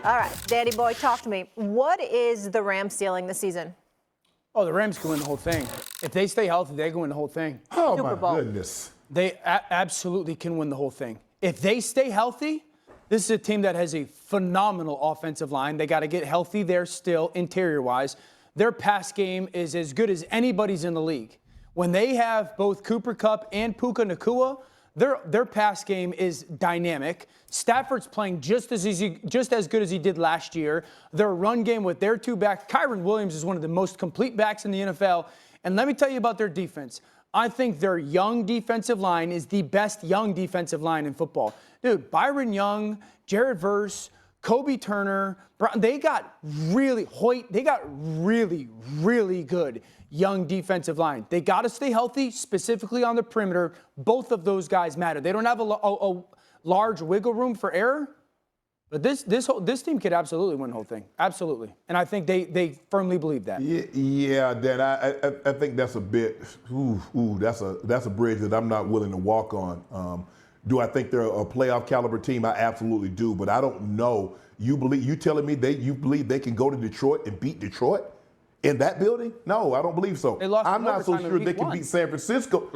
All right, Danny Boy, talk to me. What is the Rams ceiling this season? Oh, the Rams can win the whole thing. If they stay healthy, they can win the whole thing. Oh, Super my Bowl. goodness. They absolutely can win the whole thing. If they stay healthy, this is a team that has a phenomenal offensive line. They got to get healthy there still, interior-wise. Their pass game is as good as anybody's in the league. When they have both Cooper Kupp and Puka Nacua, their pass game is dynamic. Stafford's playing just as good as he did last year. Their run game with their two backs. Kyron Williams is one of the most complete backs in the NFL. And let me tell you about their defense. I think their young defensive line is the best young defensive line in football. Dude, Byron Young, Jared Verse, Kobe Turner, they got really good young defensive line. They got to stay healthy, specifically on the perimeter. Both of those guys matter. They don't have a large wiggle room for error, but this team could absolutely win the whole thing. Absolutely. And I think they firmly believe that. Yeah, Dan, I think that's a bit, that's a bridge that I'm not willing to walk on. Do I think they're a playoff caliber team? I absolutely do, but I don't know. You telling me you believe they can go to Detroit and beat Detroit in that building? No, I don't believe so. They lost I'm not so overtime in sure they week can one. beat San Francisco.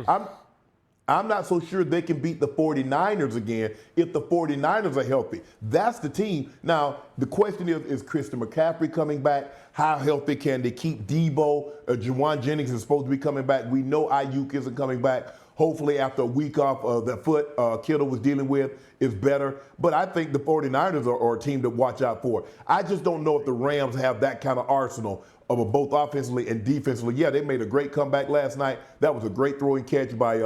I'm not so sure they can beat the 49ers again if the 49ers are healthy. That's the team. Now, the question is Christian McCaffrey coming back? How healthy can they keep Debo? Jawan Jennings is supposed to be coming back. We know Ayuk isn't coming back. Hopefully, after a week off, the foot Kittle was dealing with is better. But I think the 49ers are a team to watch out for. I just don't know if the Rams have that kind of arsenal of both offensively and defensively. Yeah, they made a great comeback last night. That was a great throwing catch by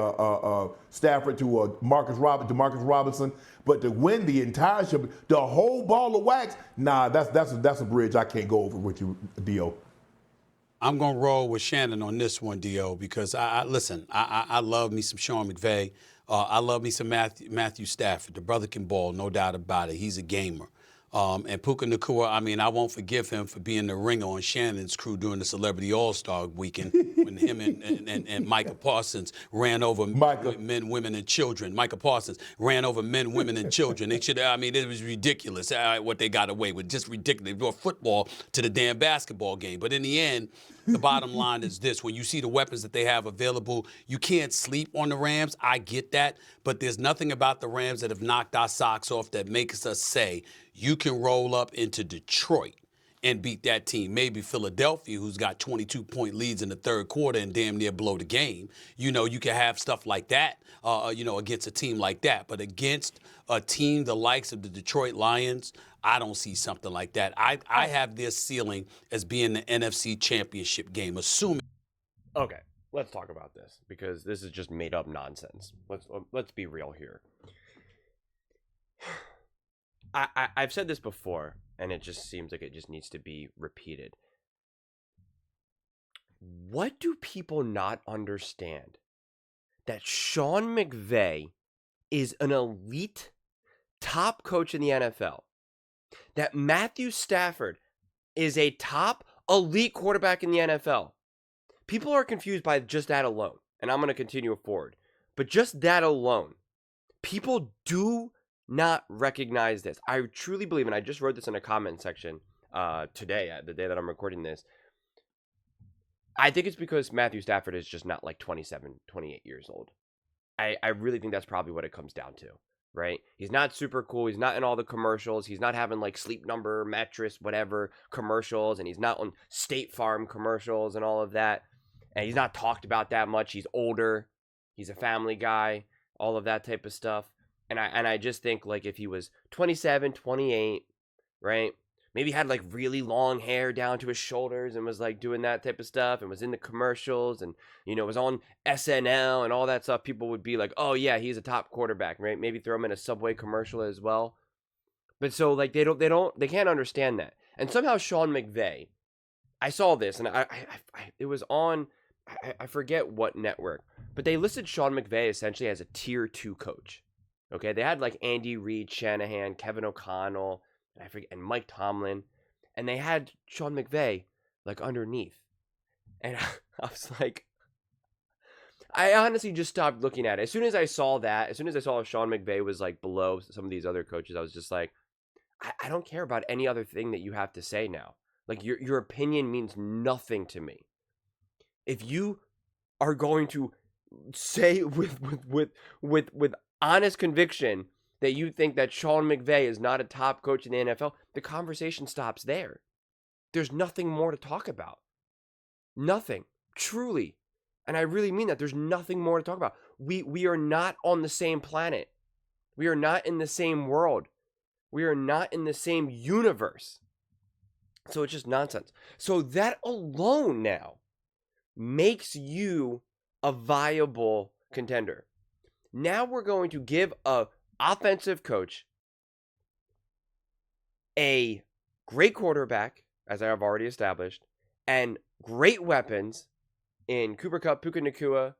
Stafford to Demarcus Robinson. But to win the entire ship, the whole ball of wax, nah, that's a bridge I can't go over with you, Dio. I'm going to roll with Shannon on this one, Dio, because I love me some Sean McVay. I love me some Matthew Stafford. The brother can ball, no doubt about it. He's a gamer. And Puka Nacua, I won't forgive him for being the ringer on Shannon's crew during the Celebrity All-Star weekend when him and Micah Parsons ran over men, women, and children. Micah Parsons ran over men, women, and children. It was ridiculous what they got away with. Just ridiculous. They brought football to the damn basketball game. But in the end, the bottom line is this. When you see the weapons that they have available, you can't sleep on the Rams. I get that. But there's nothing about the Rams that have knocked our socks off that makes us say you can roll up into Detroit and beat that team. Maybe Philadelphia, who's got 22-point leads in the third quarter and damn near blow the game. You can have stuff like that, against a team like that. But against a team the likes of the Detroit Lions, I don't see something like that. I have this ceiling as being the NFC Championship game, assuming. Okay, let's talk about this because this is just made up nonsense. Let's be real here. I've said this before, and it just seems like it just needs to be repeated. What do people not understand? That Sean McVay is an elite top coach in the NFL. That Matthew Stafford is a top elite quarterback in the NFL. People are confused by just that alone, and I'm going to continue forward. But just that alone, people do not recognize this. I truly believe, and I just wrote this in a comment section today, the day that I'm recording this. I think it's because Matthew Stafford is just not like 27, 28 years old. I really think that's probably what it comes down to, right? He's not super cool. He's not in all the commercials. He's not having like Sleep Number, mattress, whatever commercials. And he's not on State Farm commercials and all of that. And he's not talked about that much. He's older. He's a family guy, all of that type of stuff. And I just think like if he was 27, 28, right? Maybe had like really long hair down to his shoulders and was like doing that type of stuff and was in the commercials and, was on SNL and all that stuff. People would be like, oh yeah, he's a top quarterback, right? Maybe throw him in a Subway commercial as well. But so like they can't understand that. And somehow Sean McVay, I saw this and it was on, I forget what network, but they listed Sean McVay essentially as a tier 2 coach. Okay, they had like Andy Reid, Shanahan, Kevin O'Connell, and Mike Tomlin, and they had Sean McVay like underneath. And I was like, I honestly just stopped looking at it. As soon as I saw Sean McVay was like below some of these other coaches, I was just like, I don't care about any other thing that you have to say now. Like your opinion means nothing to me. If you are going to say with honest conviction that you think that Sean McVay is not a top coach in the NFL, the conversation stops there. There's nothing more to talk about. Nothing. Truly. And I really mean that. There's nothing more to talk about. We are not on the same planet. We are not in the same world. We are not in the same universe. So it's just nonsense. So that alone now makes you a viable contender. Now we're going to give a offensive coach a great quarterback, as I have already established, and great weapons in Cooper Kupp, Puka Nacua,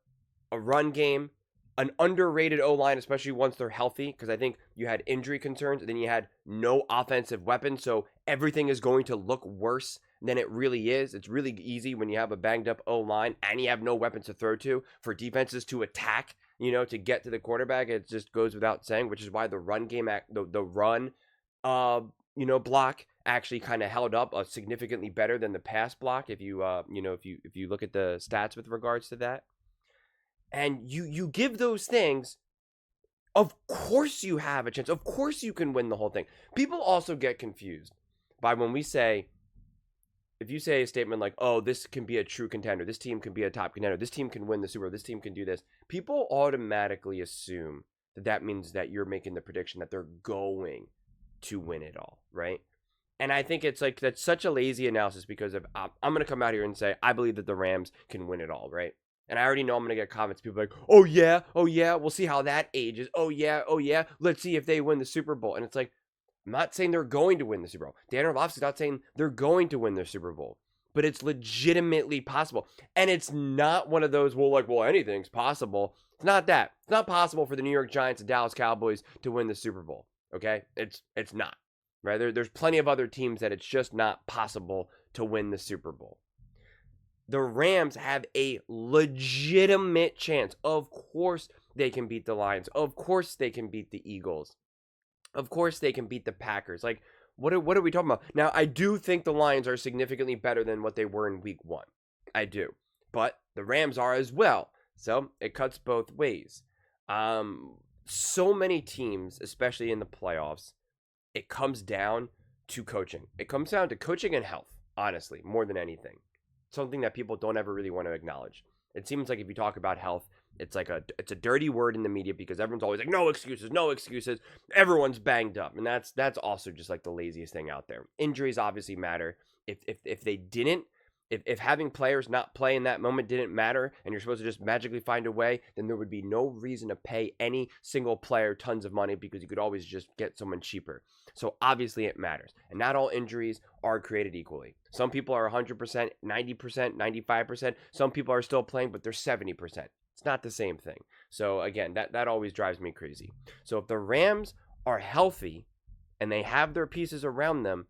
a run game, an underrated O-line, especially once they're healthy, because I think you had injury concerns, and then you had no offensive weapons, so everything is going to look worse than it really is. It's really easy when you have a banged-up O-line and you have no weapons to throw to for defenses to attack, to get to the quarterback. It just goes without saying, which is why the run game, the run, block actually kind of held up significantly better than the pass block. If you look at the stats with regards to that, and you give those things, of course you have a chance. Of course you can win the whole thing. People also get confused by when we say, if you say a statement like, oh, this can be a true contender, this team can be a top contender, this team can win the Super Bowl, this team can do this, people automatically assume that means that you're making the prediction that they're going to win it all, right? And I think it's like, that's such a lazy analysis, because if I'm going to come out here and say, I believe that the Rams can win it all, right? And I already know I'm going to get comments, people like, oh yeah, we'll see how that ages. Oh yeah, let's see if they win the Super Bowl. And it's like, I'm not saying they're going to win the Super Bowl. Dan Orlovsky's not saying they're going to win the Super Bowl. But it's legitimately possible. And it's not one of those, well, anything's possible. It's not that. It's not possible for the New York Giants and Dallas Cowboys to win the Super Bowl. Okay? It's not. Right? There's plenty of other teams that it's just not possible to win the Super Bowl. The Rams have a legitimate chance. Of course they can beat the Lions. Of course they can beat the Eagles. Of course they can beat the Packers. Like, what are we talking about? Now, I do think the Lions are significantly better than what they were in week 1. I do. But the Rams are as well. So it cuts both ways. So many teams, especially in the playoffs, it comes down to coaching. It comes down to coaching and health, honestly, more than anything. Something that people don't ever really want to acknowledge. It seems like if you talk about health, it's a dirty word in the media, because everyone's always like, no excuses. Everyone's banged up. And that's also just like the laziest thing out there. Injuries obviously matter. If they didn't, if having players not play in that moment didn't matter, and you're supposed to just magically find a way, then there would be no reason to pay any single player tons of money, because you could always just get someone cheaper. So obviously it matters. And not all injuries are created equally. Some people are 100%, 90%, 95%. Some people are still playing, but they're 70%. It's not the same thing. So again, that always drives me crazy. So if the Rams are healthy and they have their pieces around them,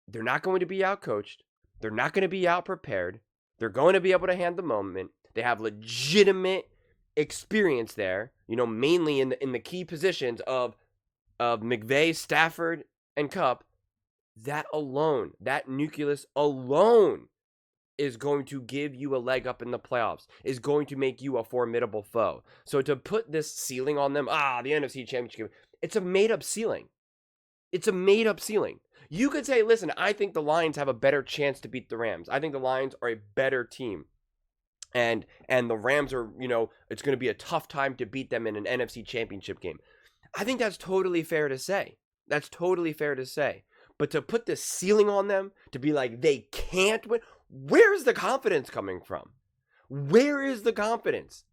they're not going to be outcoached. They're not going to be outprepared. They're going to be able to handle the moment. They have legitimate experience there, mainly in the key positions of McVay, Stafford, and Kupp. That alone, that nucleus alone, is going to give you a leg up in the playoffs, is going to make you a formidable foe. So to put this ceiling on them, the NFC Championship, it's a made-up ceiling. It's a made-up ceiling. You could say, listen, I think the Lions have a better chance to beat the Rams. I think the Lions are a better team. And the Rams are, it's going to be a tough time to beat them in an NFC Championship game. I think that's totally fair to say. That's totally fair to say. But to put this ceiling on them, to be like, they can't win, where's the confidence coming from? Where is the confidence?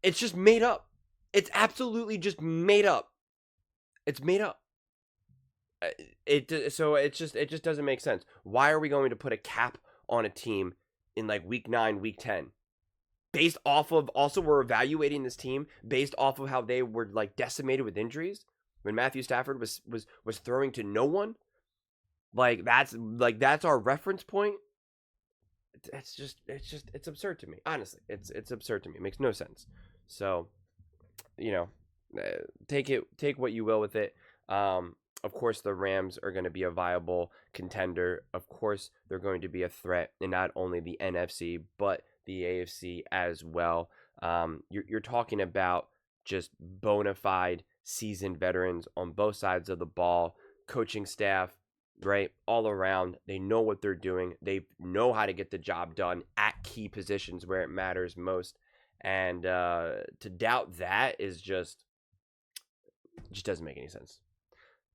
It's just made up. It's absolutely just made up. It's made up. It just doesn't make sense. Why are we going to put a cap on a team in like week 9, week 10? Based off of, also we're evaluating this team based off of how they were like decimated with injuries when Matthew Stafford was throwing to no one. That's our reference point. It's absurd to me. Honestly, it's absurd to me. It makes no sense. So, take what you will with it. Of course, the Rams are going to be a viable contender. Of course, they're going to be a threat in not only the NFC, but the AFC as well. You're talking about just bona fide seasoned veterans on both sides of the ball, coaching staff, right? All around. They know what they're doing. They know how to get the job done at key positions where it matters most. And to doubt that is just doesn't make any sense.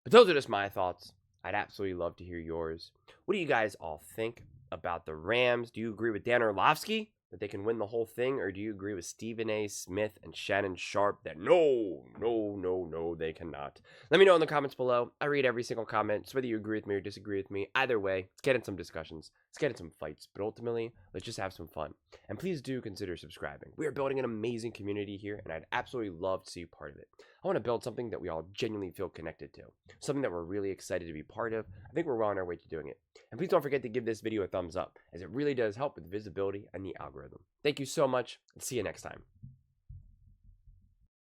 But those are just my thoughts. I'd absolutely love to hear yours. What do you guys all think about the Rams? Do you agree with Dan Orlovsky that they can win the whole thing? Or do you agree with Stephen A. Smith and Shannon Sharp that no, they cannot? Let me know in the comments below. I read every single comment. So whether you agree with me or disagree with me, either way, let's get in some discussions. Let's get in some fights. But ultimately, let's just have some fun. And please do consider subscribing. We are building an amazing community here, and I'd absolutely love to see you part of it. I want to build something that we all genuinely feel connected to, something that we're really excited to be part of. I think we're well on our way to doing it. And please don't forget to give this video a thumbs up, as it really does help with visibility and the algorithm. Thank you so much, and see you next time.